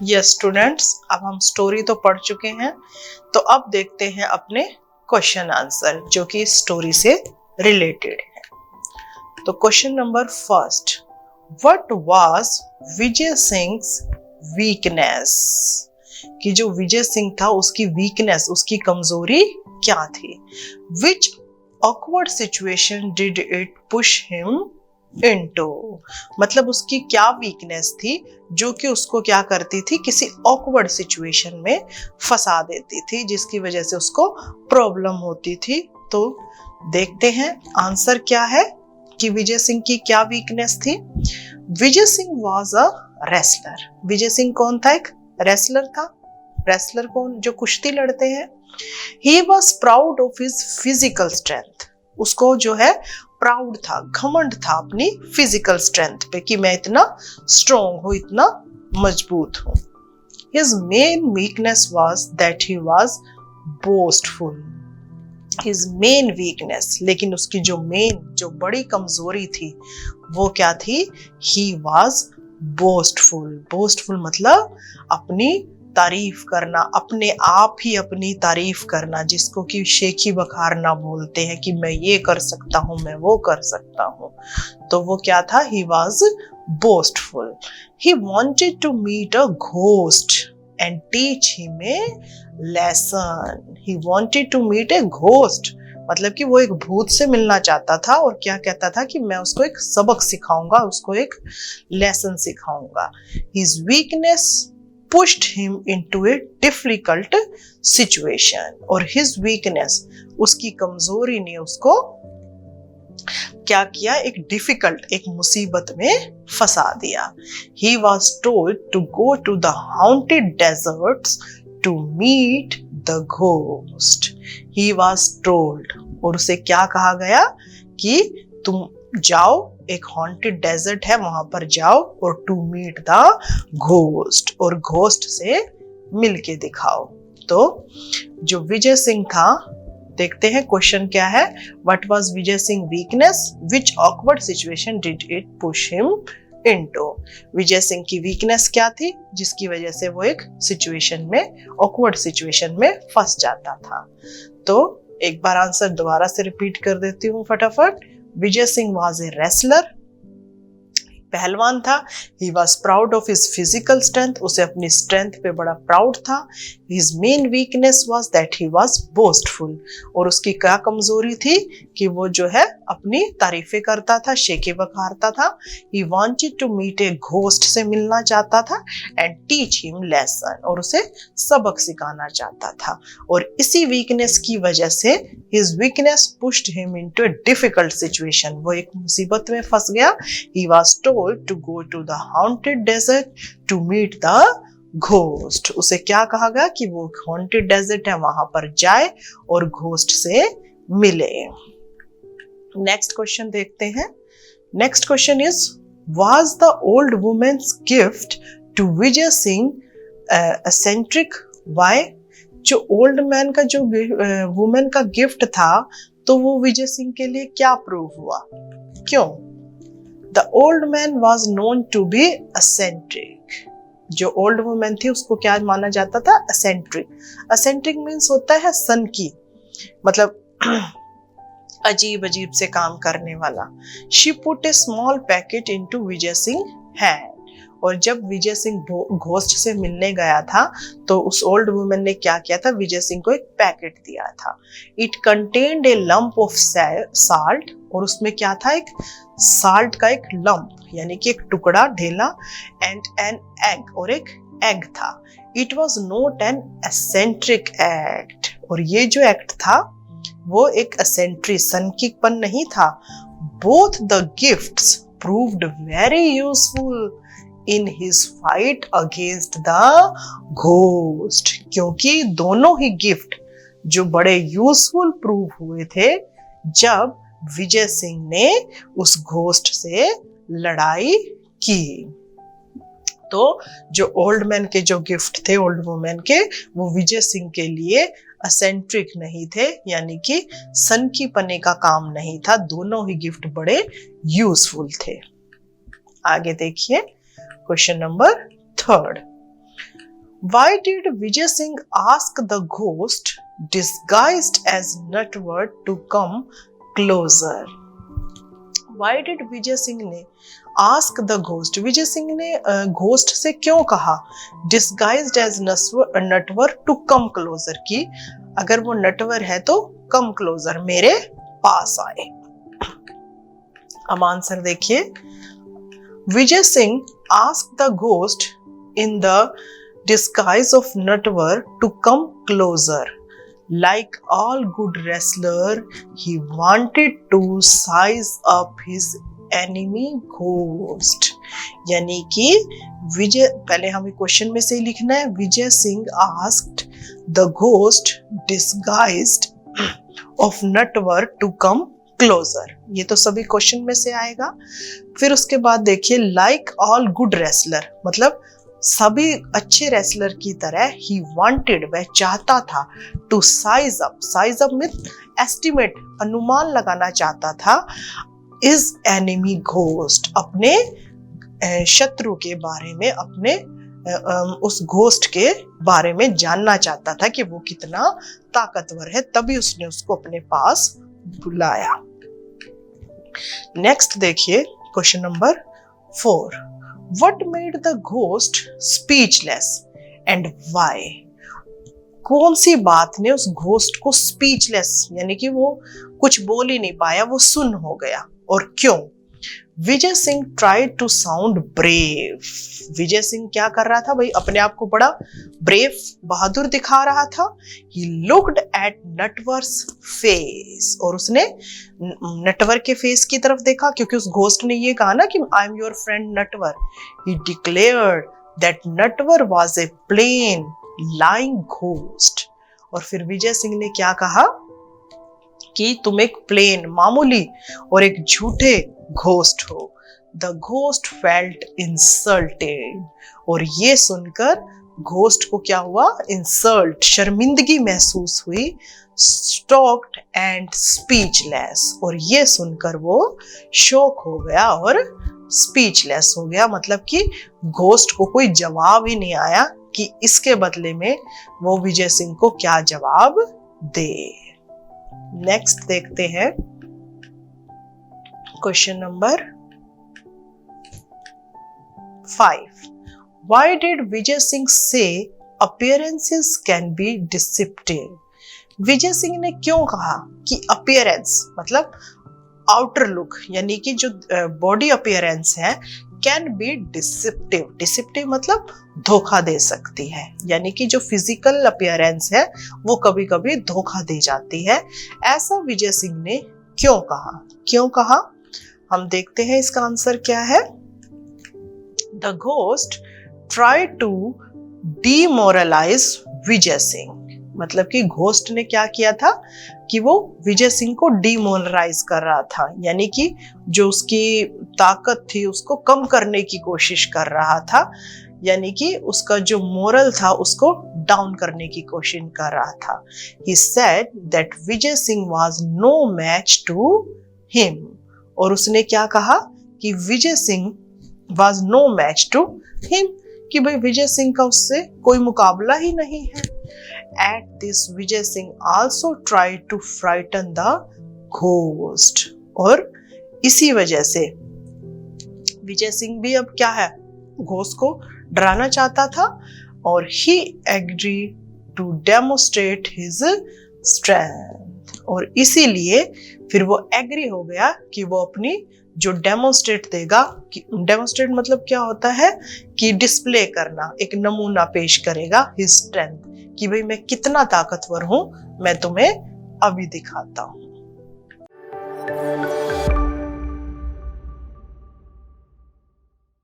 Yes students, अब हम story तो पढ़ चुके हैं, तो अब देखते हैं अपने क्वेश्चन आंसर जो कि स्टोरी से रिलेटेड है। तो question number first, what was Vijay Singh's weakness? कि जो विजय सिंह था उसकी वीकनेस, उसकी कमजोरी क्या थी? Which awkward situation did it push him into? मतलब उसकी क्या वीकनेस थी जो कि उसको क्या करती थी, किसी ऑकवर्ड सिचुएशन में फंसा देती थी, जिसकी वजह से उसको प्रॉब्लम होती थी। तो देखते हैं आंसर क्या है कि विजय सिंह की क्या वीकनेस थी। Vijay Singh was a wrestler. Vijay Singh कौन था? एक रेसलर था। रेसलर कौन? जो कुश्ती लड़ते हैं। He was proud of his physical strength. उसको जो है प्राउड था, घमंड था अपनी फिजिकल स्ट्रेंथ पे कि मैं इतना स्ट्रॉन्ग हूं, इतना मजबूत हूं। His main weakness was that he was boastful. His main weakness, लेकिन उसकी जो बड़ी कमजोरी थी वो क्या थी? He was boastful. बोस्टफुल मतलब अपनी तारीफ करना, अपने आप ही अपनी तारीफ करना, जिसको कि शेखी बखारना बोलते हैं कि मैं ये कर सकता हूं, मैं वो कर सकता हूं। तो वो क्या था? He was boastful. He wanted to meet a ghost and teach him a lesson. He wanted to meet a ghost, मतलब कि वो एक भूत से मिलना चाहता था और क्या कहता था कि मैं उसको एक सबक सिखाऊंगा, उसको एक लेसन सिखाऊंगा। His weakness pushed him into a difficult situation, और his weakness, उसकी कमजोरी ने उसको क्या किया? एक डिफिकल्ट, एक मुसीबत में फंसा दिया। He was told to go to the haunted deserts to meet the ghost. He was told, और उसे क्या कहा गया कि तुम जाओ, एक हॉन्टेड डेजर्ट है वहां पर जाओ, और टू मीट द घोस्ट, और घोस्ट से मिलके दिखाओ। तो जो विजय सिंह था, देखते हैं क्वेश्चन क्या है। What was Vijay Singh weakness? Which awkward situation did it push him into? Vijay Singh की वीकनेस क्या थी जिसकी वजह से वो एक सिचुएशन में, ऑकवर्ड सिचुएशन में फंस जाता था? तो एक बार आंसर दोबारा से रिपीट कर देती हूँ फटाफट। Vijay Singh was a wrestler, पहलवान था। He was proud of his physical strength, उसे अपनी स्ट्रेंथ पे बड़ा प्राउड था। His main weakness was that he was boastful, और उसकी क्या कमजोरी थी कि वो जो है अपनी तारीफें करता था, शेखे बखारता था। He wanted to meet a ghost, से मिलना चाहता था, and teach him lesson, और उसे सबक सिखाना चाहता था। और इसी वीकनेस की वजह से his weakness pushed him into a difficult situation, वो एक मुसीबत में फंस गया। He was told to go to the haunted desert to meet the ghost, उसे क्या कहा गया कि वो haunted desert है वहां पर जाए और घोस्ट से मिले। नेक्स्ट क्वेश्चन देखते हैं। Next question is, was the old woman's gift to Vijay Singh eccentric? Why? जो ओल्ड मैन का जो वुमेन का गिफ्ट था, तो वो विजय सिंह के लिए क्या प्रूव हुआ? क्यों? The old man was known to be eccentric. जो ओल्ड वुमेन थी उसको क्या माना जाता था? eccentric. eccentric मीन्स होता है सन की, मतलब अजीब अजीब से काम करने वाला। She put a small packet into Vijay Singh hand, और जब विजय सिंह घोस्ट से मिलने गया था तो उस ओल्ड वुमेन ने क्या किया था? विजय सिंह को एक पैकेट दिया था। It contained A lump of salt, और उसमें क्या था? एक साल्ट का एक लंप, यानी कि एक टुकड़ा, ढेला, एंड एन एग, और एक एग था। It was not an eccentric act, और ये जो एक्ट था वो एक एसेंट्रिक, सनकीपन नहीं था। Both the gifts proved very useful in his fight against the ghost, क्योंकि दोनों ही गिफ्ट जो बड़े यूजफुल प्रूव हुए थे जब विजय सिंह ने उस घोस्ट से लड़ाई की। तो जो ओल्ड मैन के जो गिफ्ट थे ओल्ड वुमेन के, वो विजय सिंह के लिए असेंट्रिक नहीं थे, यानी कि सन की पने का काम नहीं था। दोनों ही गिफ्ट बड़े यूजफुल थे। आगे देखिए question number third. Why did Vijay Singh ask the ghost disguised as Natwar to come closer? Why did Vijay Singh ने ask the ghost? Vijay Singh ने घोस्ट से क्यों कहा disguised as Natwar to come closer, कि अगर वो नटवर है तो come closer, मेरे पास आए। अब आंसर देखिए। Vijay Singh asked the ghost in the disguise of Natwar to come closer. Like all good wrestler, he wanted to size up his enemy ghost. यानी कि विजय, पहले हमें क्वेश्चन में से ही लिखना है, Vijay Singh asked the ghost disguised of Natwar to come closer. ये तो सभी क्वेश्चन में से आएगा। फिर उसके बाद देखिए, like all good wrestler, मतलब सभी अच्छे रेसलर की तरह ही वांटेड, वह चाहता था, टू साइज अप में एस्टिमेट, अनुमान लगाना चाहता था, इज एनिमी घोस्ट, अपने शत्रु के बारे में, अपने उस घोस्ट के बारे में जानना चाहता था कि वो कितना ताकतवर है, तभी उसने उसको अपने पास बुलाया। नेक्स्ट देखिए question number 4। What made the ghost speechless and why? कौन सी बात ने उस घोस्ट को स्पीचलेस, यानी कि वो कुछ बोल ही नहीं पाया, वो सुन हो गया, और क्यों? Vijay Singh tried to sound brave. Vijay Singh क्या कर रहा था भाई? अपने आप को बड़ा ब्रेव, बहादुर दिखा रहा था। ही लुक्ड एट नटवर्स फेस, और उसने नटवर के फेस की तरफ देखा, क्योंकि उस घोस्ट ने ये कहा ना कि I am your friend Natwar. He declared that Natwar was a plain lying ghost. और फिर विजय सिंह ने क्या कहा कि तुम एक प्लेन, मामूली और एक झूठे घोस्ट हो। द घोस्ट फेल्ट इंसल्टेड, और ये सुनकर घोस्ट को क्या हुआ? इंसल्ट, शर्मिंदगी महसूस हुई। स्टॉक्ड एंड स्पीचलेस, और ये सुनकर वो शॉक हो गया और स्पीचलेस हो गया, मतलब कि घोस्ट को कोई जवाब ही नहीं आया कि इसके बदले में वो विजय सिंह को क्या जवाब दे। नेक्स्ट देखते हैं question number 5। Why did Vijay Singh say appearances can be deceptive? Vijay Singh ने क्यों कहा कि अपीयरेंस मतलब आउटर लुक, यानी कि जो बॉडी अपीयरेंस है, कैन बी डिसेप्टिव। डिसेप्टिव मतलब धोखा दे सकती है, यानी कि जो फिजिकल अपीयरेंस है वो कभी कभी धोखा दे जाती है। ऐसा विजय सिंह ने क्यों कहा? क्यों कहा? हम देखते हैं इसका आंसर क्या है। The ghost try to demoralize Vijay Singh, मतलब कि घोस्ट ने क्या किया था कि वो विजय सिंह को डीमोरलाइज कर रहा था, यानी कि जो उसकी ताकत थी उसको कम करने की कोशिश कर रहा था, यानी कि उसका जो मोरल था उसको डाउन करने की कोशिश कर रहा था। He said that Vijay Singh was no match to him, और उसने क्या कहा कि Vijay Singh was no match to him, कि भाई विजय सिंह का उससे कोई मुकाबला ही नहीं है। At this Vijay Singh also tried to frighten the ghost, और इसी वजह से विजय सिंह भी अब क्या है, घोस्ट को डराना चाहता था, और he agreed to demonstrate his strength, और इसीलिए फिर वो एग्री हो गया कि वो अपनी जो डेमोन्स्ट्रेट देगा, डेमोन्स्ट्रेट मतलब क्या होता है कि डिस्प्ले करना, एक नमूना पेश करेगा हिज स्ट्रेंथ, कि भाई मैं कितना ताकतवर हूं, मैं तुम्हें अभी दिखाता हूं।